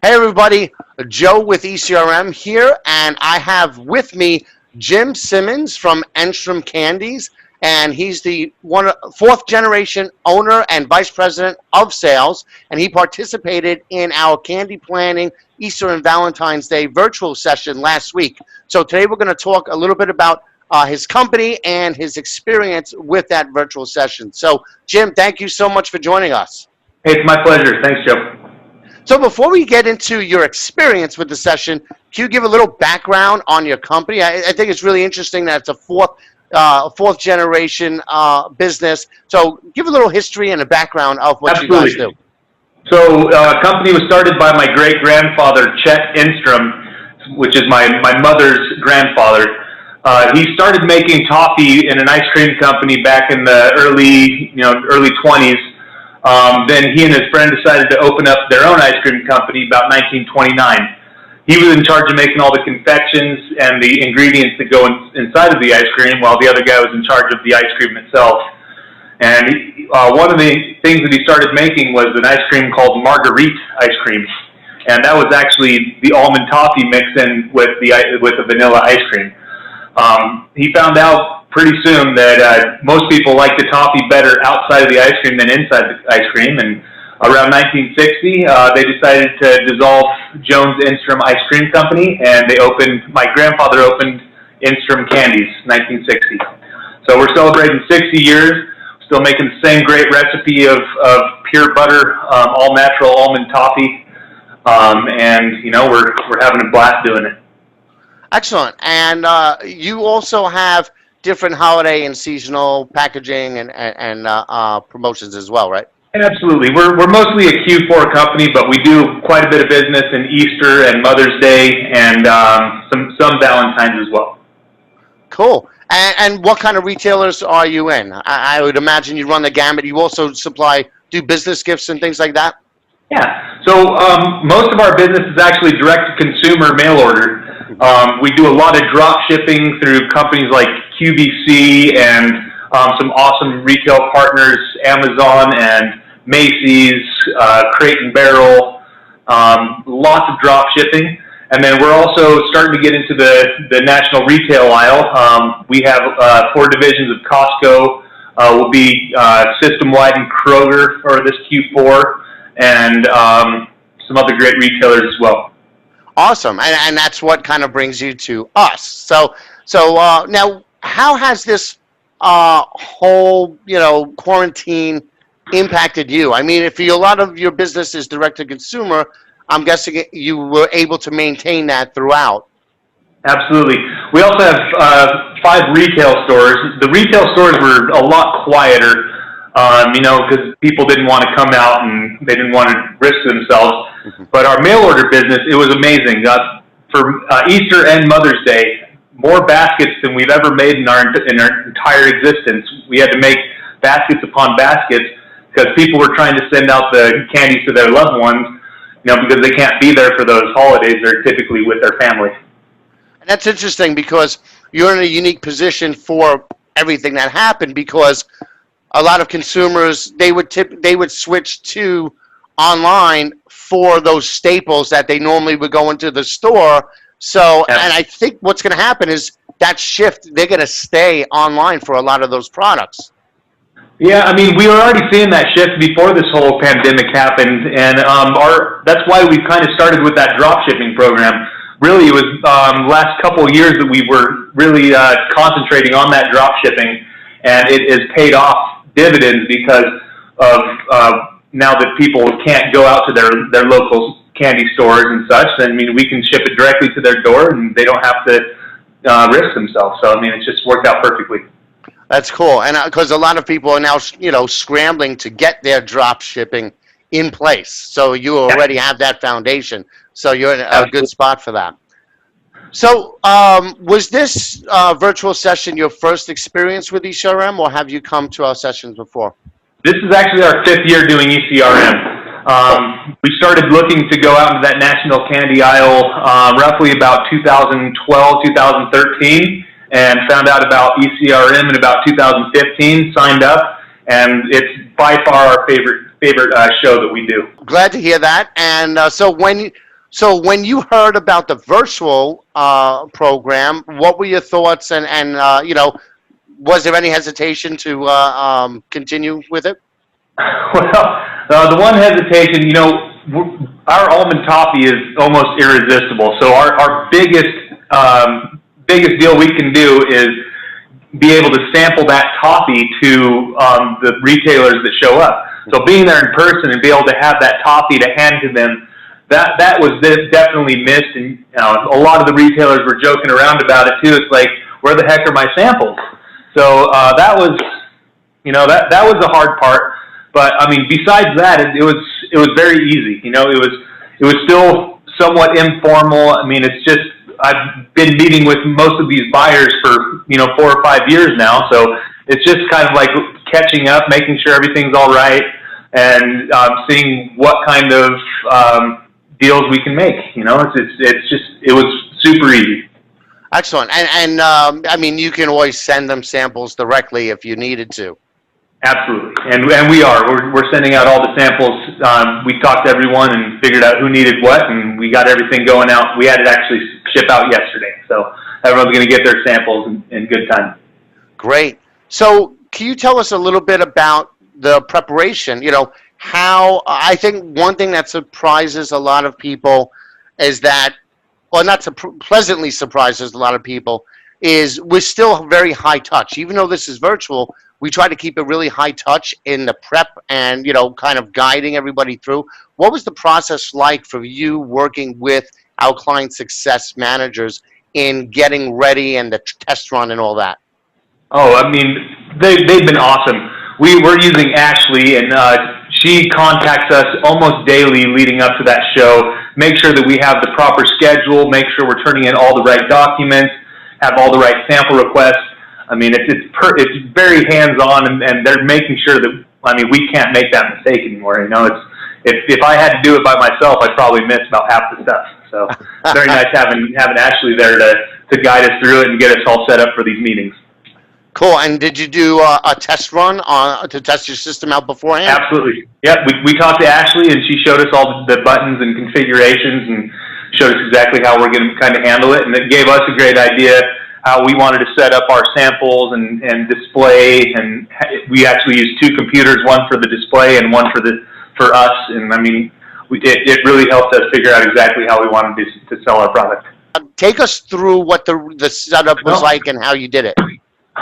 Hey everybody, Joe with ECRM here, and I have with me Jim Simmons from Enstrom Candies, and he's the fourth generation owner and vice president of sales, and he participated in our candy planning Easter and Valentine's Day virtual session last week. So today we're going to talk a little bit about his company and his experience with that virtual session. So Jim, thank you so much for joining us. Hey, it's my pleasure. Thanks, Joe. So before we get into your experience with the session, can you give a little background on your company? I think it's really interesting that it's a fourth generation business. So give a little history and a background of what Absolutely. You guys do. So a company was started by my great-grandfather, Chet Enstrom, which is my mother's grandfather. He started making toffee in an ice cream company back in the early 20s. Then he and his friend decided to open up their own ice cream company about 1929. He was in charge of making all the confections and the ingredients that go inside of the ice cream, while the other guy was in charge of the ice cream itself. And one of the things that he started making was an ice cream called Marguerite ice cream. And that was actually the almond toffee mixed in with the vanilla ice cream. He found out pretty soon that most people like the toffee better outside of the ice cream than inside the ice cream, and around 1960 they decided to dissolve Jones Enstrom Ice Cream Company, and my grandfather opened Enstrom Candies, 1960. So we're celebrating 60 years, still making the same great recipe of pure butter, all natural almond toffee, and we're having a blast doing it. Excellent. And you also have different holiday and seasonal packaging and promotions as well, right? Absolutely. We're mostly a Q4 company, but we do quite a bit of business in Easter and Mother's Day and some Valentine's as well. Cool. And what kind of retailers are you in? I would imagine you run the gamut. You also do business gifts and things like that? Yeah. So most of our business is actually direct-to-consumer mail order. We do a lot of drop shipping through companies like QVC and some awesome retail partners, Amazon and Macy's, Crate and Barrel, lots of drop shipping. And then we're also starting to get into the national retail aisle. We have 4 divisions of Costco. We'll be system-wide in Kroger for this Q4, and some other great retailers as well. Awesome, and that's what kind of brings you to us. So now, how has this whole quarantine impacted you? I mean, if a lot of your business is direct to consumer, I'm guessing you were able to maintain that throughout. Absolutely. We also have 5 retail stores. The retail stores were a lot quieter, because people didn't want to come out and they didn't want to risk themselves. But our mail order business, it was amazing. For Easter and Mother's Day, more baskets than we've ever made in our entire existence. We had to make baskets upon baskets because people were trying to send out the candies to their loved ones, because they can't be there for those holidays. They're typically with their family. And that's interesting because you're in a unique position for everything that happened, because a lot of consumers, they would switch to online for those staples that they normally would go into the store. So, and I think what's going to happen is that shift, they're going to stay online for a lot of those products. Yeah, I mean, we were already seeing that shift before this whole pandemic happened, and that's why we kind of started with that drop shipping program. Really, it was last couple of years that we were really concentrating on that drop shipping, and it has paid off dividends because of now that people can't go out to their local candy stores and such. I mean, we can ship it directly to their door, and they don't have to risk themselves. So, I mean, it's just worked out perfectly. That's cool, and because a lot of people are now, scrambling to get their drop shipping in place. So you already have that foundation. So you're in a good spot for that. So was this virtual session your first experience with ECRM, or have you come to our sessions before? This is actually our 5th year doing ECRM. We started looking to go out into that national candy aisle roughly about 2012, 2013, and found out about ECRM in about 2015, signed up, and it's by far our favorite show that we do. Glad to hear that. And so when So when you heard about the virtual program, what were your thoughts? And was there any hesitation to continue with it? Well, the one hesitation, our almond toffee is almost irresistible. So our biggest deal we can do is be able to sample that toffee to the retailers that show up. So being there in person and be able to have that toffee to hand to them, that was definitely missed. And a lot of the retailers were joking around about it too. It's like, where the heck are my samples? So that was, that was the hard part. But I mean, besides that, it was very easy. It was still somewhat informal. I mean, it's just I've been meeting with most of these buyers for 4 or 5 years now, so it's just kind of like catching up, making sure everything's all right, and seeing what kind of deals we can make. It was super easy. Excellent. And I mean, you can always send them samples directly if you needed to. Absolutely, and we are. We're sending out all the samples. We talked to everyone and figured out who needed what, and we got everything going out. We had it actually ship out yesterday, so everyone's going to get their samples in good time. Great. So can you tell us a little bit about the preparation? How I think one thing that surprises a lot of people is that, well, not pleasantly surprises a lot of people, is we're still very high touch. Even though this is virtual, we try to keep it really high touch in the prep and, kind of guiding everybody through. What was the process like for you working with our client success managers in getting ready and the test run and all that? Oh, I mean, they've been awesome. We're using Ashley, and she contacts us almost daily leading up to that show. Make sure that we have the proper schedule, make sure we're turning in all the right documents, have all the right sample requests. I mean, it's very hands-on, and they're making sure that, I mean, we can't make that mistake anymore. If I had to do it by myself, I'd probably miss about half the stuff. So it's very nice having Ashley there to guide us through it and get us all set up for these meetings. Cool. And did you do a test run to test your system out beforehand? Absolutely. Yep. We talked to Ashley, and she showed us all the buttons and configurations and showed us exactly how we're going to kind of handle it. And it gave us a great idea how we wanted to set up our samples and display. And we actually used 2 computers, one for the display and one for us. And I mean, it really helped us figure out exactly how we wanted to sell our product. Take us through what the setup was like and how you did it.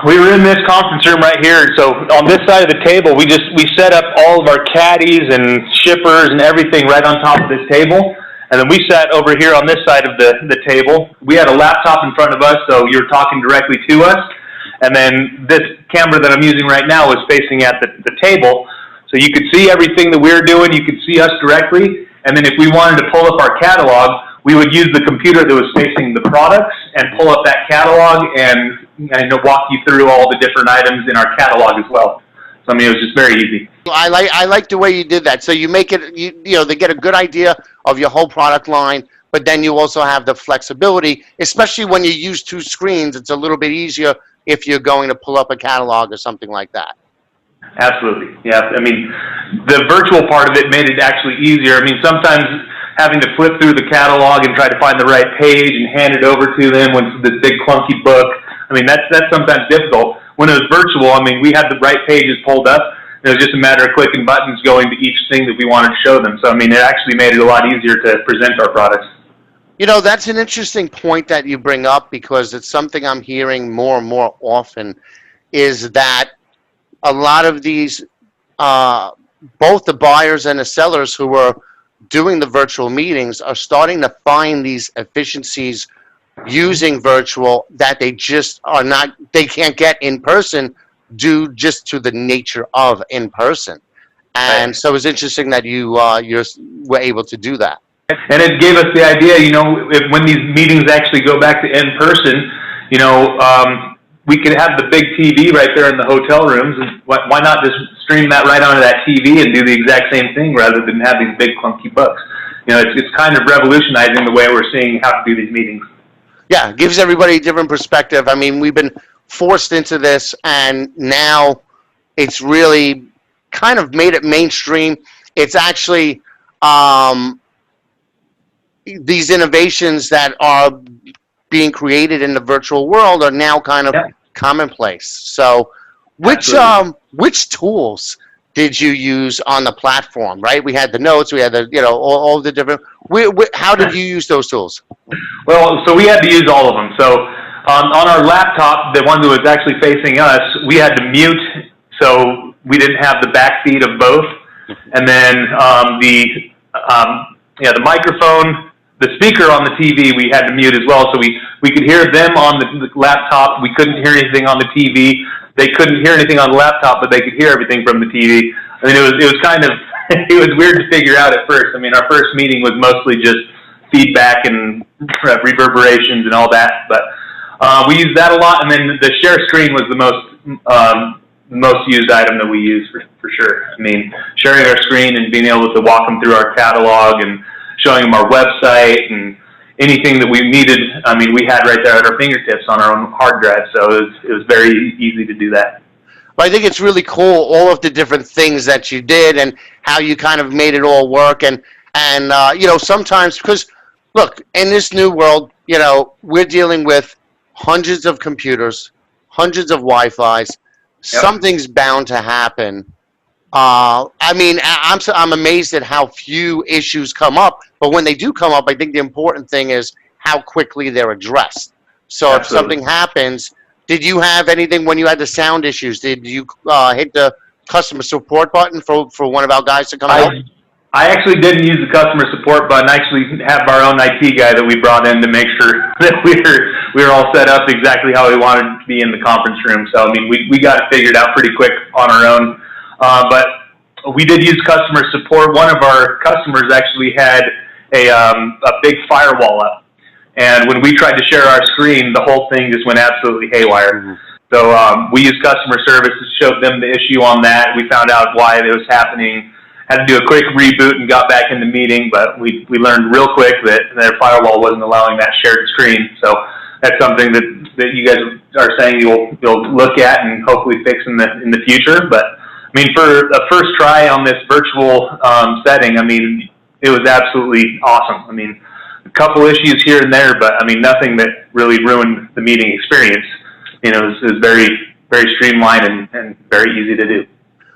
We were in this conference room right here. So on this side of the table, we set up all of our caddies and shippers and everything right on top of this table. And then we sat over here on this side of the table. We had a laptop in front of us, so you're talking directly to us. And then this camera that I'm using right now is facing at the table. So you could see everything that we're doing. You could see us directly. And then if we wanted to pull up our catalog, we would use the computer that was facing the products and pull up that catalog and walk you through all the different items in our catalog as well. So I mean, it was just very easy. I like the way you did that. So you make it, they get a good idea of your whole product line, but then you also have the flexibility, especially when you use 2 screens. It's a little bit easier if you're going to pull up a catalog or something like that. Absolutely. Yeah. I mean, the virtual part of it made it actually easier. I mean, sometimes having to flip through the catalog and try to find the right page and hand it over to them with this big clunky book, I mean, that's sometimes difficult. When it was virtual, I mean, we had the right pages pulled up. It was just a matter of clicking buttons going to each thing that we wanted to show them. So, I mean, it actually made it a lot easier to present our products. That's an interesting point that you bring up, because it's something I'm hearing more and more often, is that a lot of these, both the buyers and the sellers who are doing the virtual meetings are starting to find these efficiencies using virtual that they just they can't get in person due just to the nature of in person. And right. So it's interesting that you were able to do that. And it gave us the idea, when these meetings actually go back to in person, we could have the big TV right there in the hotel rooms, and why not just stream that right onto that TV and do the exact same thing rather than have these big clunky books? It's kind of revolutionizing the way we're seeing how to do these meetings. Yeah, it gives everybody a different perspective. I mean, we've been forced into this, and now it's really kind of made it mainstream. It's actually, these innovations that are being created in the virtual world are now kind of commonplace. So, which tools did you use on the platform? Right, we had the notes, we had the all the different. How did you use those tools? Well, so we had to use all of them. So on our laptop, the one that was actually facing us, we had to mute so we didn't have the backfeed of both. And then the microphone, the speaker on the TV, we had to mute as well. So we could hear them on the laptop. We couldn't hear anything on the TV. They couldn't hear anything on the laptop, but they could hear everything from the TV. I mean, it was kind of, it was weird to figure out at first. I mean, our first meeting was mostly just feedback and reverberations and all that, but we used that a lot. And then the share screen was the most used item that we use for sure. I mean, sharing our screen and being able to walk them through our catalog and showing them our website and anything that we needed. I mean, we had right there at our fingertips on our own hard drive, so it was very easy to do that. But I think it's really cool, all of the different things that you did and how you kind of made it all work. And sometimes, because look, in this new world, we're dealing with hundreds of computers, hundreds of Wi-Fi's. Yep. Something's bound to happen. I mean, I'm amazed at how few issues come up, but when they do come up, I think the important thing is how quickly they're addressed. So Absolutely. If something happens, did you have anything when you had the sound issues? Did you hit the customer support button for one of our guys to come out? I actually didn't use the customer support button. I actually have our own IT guy that we brought in to make sure that we were all set up exactly how we wanted to be in the conference room. So, I mean, we got it figured out pretty quick on our own. But we did use customer support. One of our customers actually had a big firewall up. And when we tried to share our screen, the whole thing just went absolutely haywire. Mm-hmm. So we used customer service to show them the issue on that. We found out why it was happening. Had to do a quick reboot and got back in the meeting, but we learned real quick that their firewall wasn't allowing that shared screen. So that's something that you guys are saying you'll look at and hopefully fix in the future. But I mean, for a first try on this virtual setting, I mean, it was absolutely awesome. I mean, a couple issues here and there, but I mean, nothing that really ruined the meeting experience. It was very, very streamlined and very easy to do.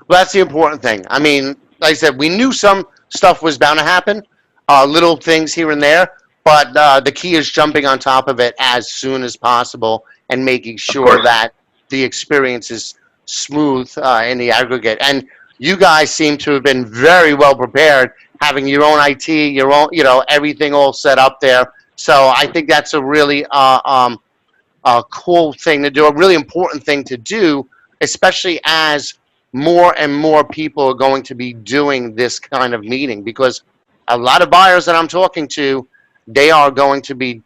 Well, that's the important thing. I mean, like I said, we knew some stuff was bound to happen, little things here and there, but the key is jumping on top of it as soon as possible and making sure that the experience is smooth in the aggregate. And you guys seem to have been very well prepared, having your own IT, your own, everything all set up there. So I think that's a really cool thing to do, a really important thing to do, especially as more and more people are going to be doing this kind of meeting, because a lot of buyers that I'm talking to, they are going to be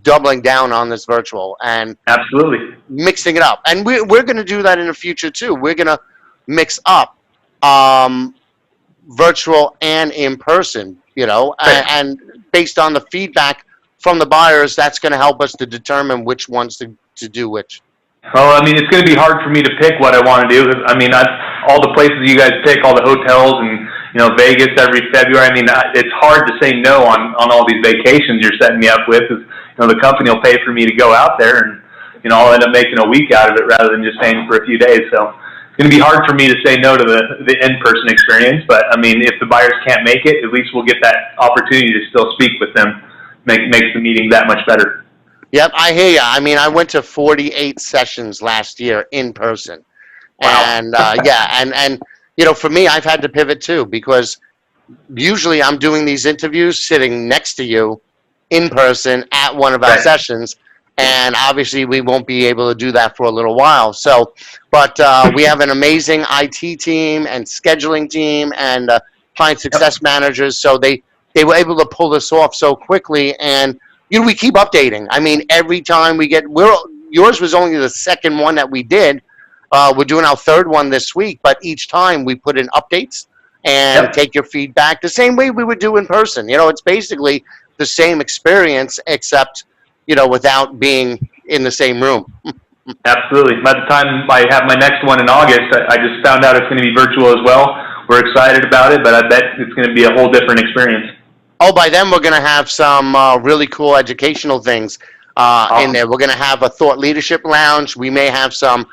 doubling down on this virtual and absolutely mixing it up. And we're going to do that in the future too. We're going to mix up virtual and in person, and based on the feedback from the buyers, that's going to help us to determine which ones to do which. Well, I mean, it's going to be hard for me to pick what I want to do. I mean, all the places you guys pick, all the hotels and, Vegas every February. I mean, it's hard to say no on all these vacations you're setting me up with. The company will pay for me to go out there and, I'll end up making a week out of it rather than just staying for a few days. So it's going to be hard for me to say no to the in-person experience. But, I mean, if the buyers can't make it, at least we'll get that opportunity to still speak with them. Makes the meeting that much better. Yep, I hear you. I mean, I went to 48 sessions last year in person. Wow. And, and for me, I've had to pivot too, because usually I'm doing these interviews sitting next to you in person at one of our sessions. And obviously we won't be able to do that for a little while. So, but we have an amazing IT team and scheduling team and client success managers. So they were able to pull this off so quickly. And, we keep updating. I mean, every time we get, yours was only the second one that we did. We're doing our third one this week, but each time we put in updates and take your feedback the same way we would do in person. It's basically the same experience, except, without being in the same room. Absolutely. By the time I have my next one in August, I just found out it's going to be virtual as well. We're excited about it, but I bet it's going to be a whole different experience. Oh, by then we're going to have some really cool educational things in Awesome. there. We're going to have a thought leadership lounge. We may have some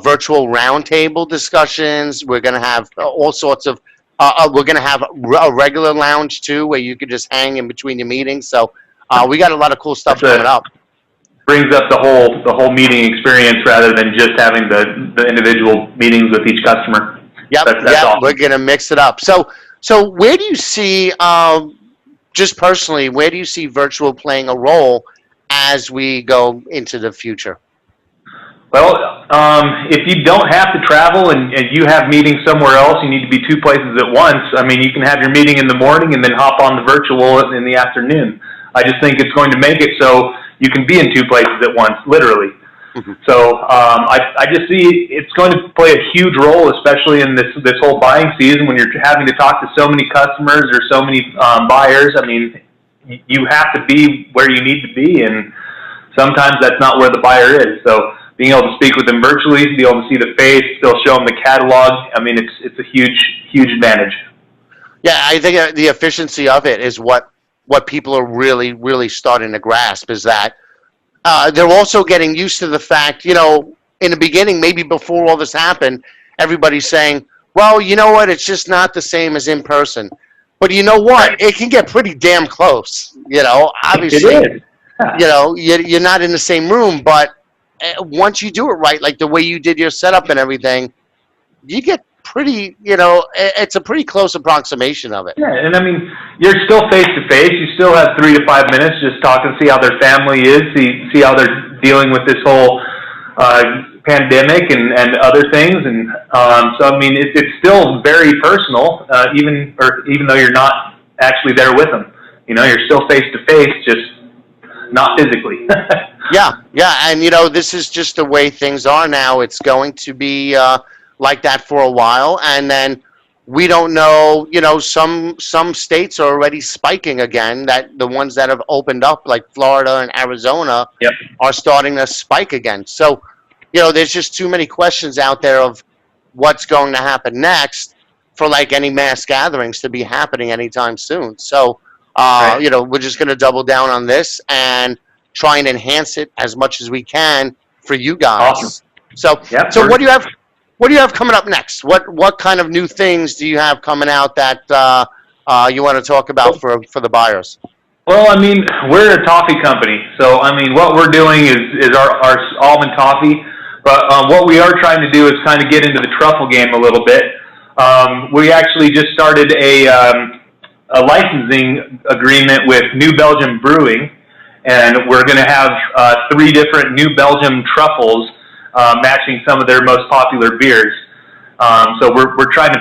virtual roundtable discussions. We're going to have all sorts of. We're going to have a regular lounge too, where you could just hang in between your meetings. So we got a lot of cool stuff coming up. Brings up the whole meeting experience rather than just having the individual meetings with each customer. Yep, That's yep. awesome. We're going to mix it up. So where do you see, just personally, where do you see virtual playing a role as we go into the future? Well, if you don't have to travel and you have meetings somewhere else, you need to be two places at once. I mean, you can have your meeting in the morning and then hop on the virtual in the afternoon. I just think it's going to make it so you can be in two places at once, literally. Mhm. So I just see it's going to play a huge role, especially in this whole buying season when you're having to talk to so many customers or so many buyers. I mean, you have to be where you need to be, and sometimes that's not where the buyer is. So being able to speak with them virtually, be able to see the face, still show them the catalog. I mean, it's a huge advantage. Yeah, I think the efficiency of it is what people are really starting to grasp is that they're also getting used to the fact, in the beginning, maybe before all this happened, everybody's saying, well, you know what, it's just not the same as in person. But you know what? It can get pretty damn close, obviously. It is. You're not in the same room, but once you do it right, like the way you did your setup and everything, you get pretty, it's a pretty close approximation of it. Yeah, and I mean, you're still face to face. You still have 3 to 5 minutes just talk and see how their family is, see how they're dealing with this whole pandemic and other things. And so, I mean, it's still very personal, even though you're not actually there with them. You're still face to face, just not physically. Yeah, and this is just the way things are now. It's going to be like that for a while, and then we don't know. Some states are already spiking again. That the ones that have opened up, like Florida and Arizona, Yep. are starting to spike again. So, there's just too many questions out there of what's going to happen next for like any mass gatherings to be happening anytime soon. So, Right. we're just going to double down on this and try and enhance it as much as we can for you guys. Awesome. So, Yep. so what do you have? What do you have coming up next? What kind of new things do you have coming out that you want to talk about for the buyers? Well, I mean, we're a toffee company, so I mean, what we're doing is our almond toffee. But what we are trying to do is kind of get into the truffle game a little bit. We actually just started a licensing agreement with New Belgium Brewing, and we're going to have 3 different New Belgium truffles matching some of their most popular beers. So we're trying to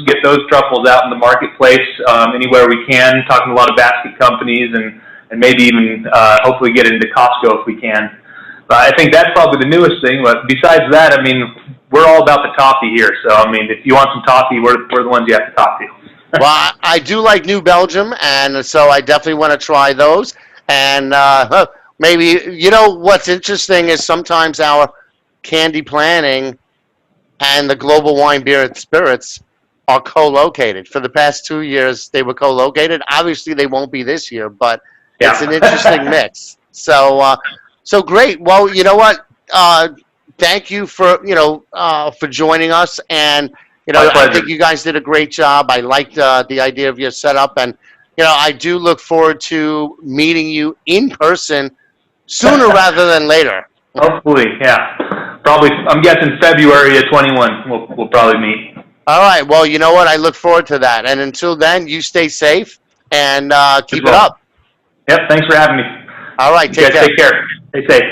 get those truffles out in the marketplace anywhere we can, talking to a lot of basket companies and maybe even hopefully get into Costco if we can. But I think that's probably the newest thing. But besides that, I mean, we're all about the toffee here. So, I mean, if you want some toffee, we're the ones you have to talk to. Well, I do like New Belgium, and so I definitely want to try those. And maybe, what's interesting is sometimes our candy planning and the Global Wine, Beer, and Spirits are co-located. For the past 2 years, they were co-located. Obviously, they won't be this year, but it's an interesting mix. So great. Well, you know what? Thank you for joining us, and I think you guys did a great job. I liked the idea of your setup, and I do look forward to meeting you in person sooner rather than later. Hopefully, yeah. Probably, I'm guessing February of 21. We'll probably meet. All right. Well, you know what? I look forward to that. And until then, you stay safe and keep it up. Yep. Thanks for having me. All right. Take care. Take care. Stay safe.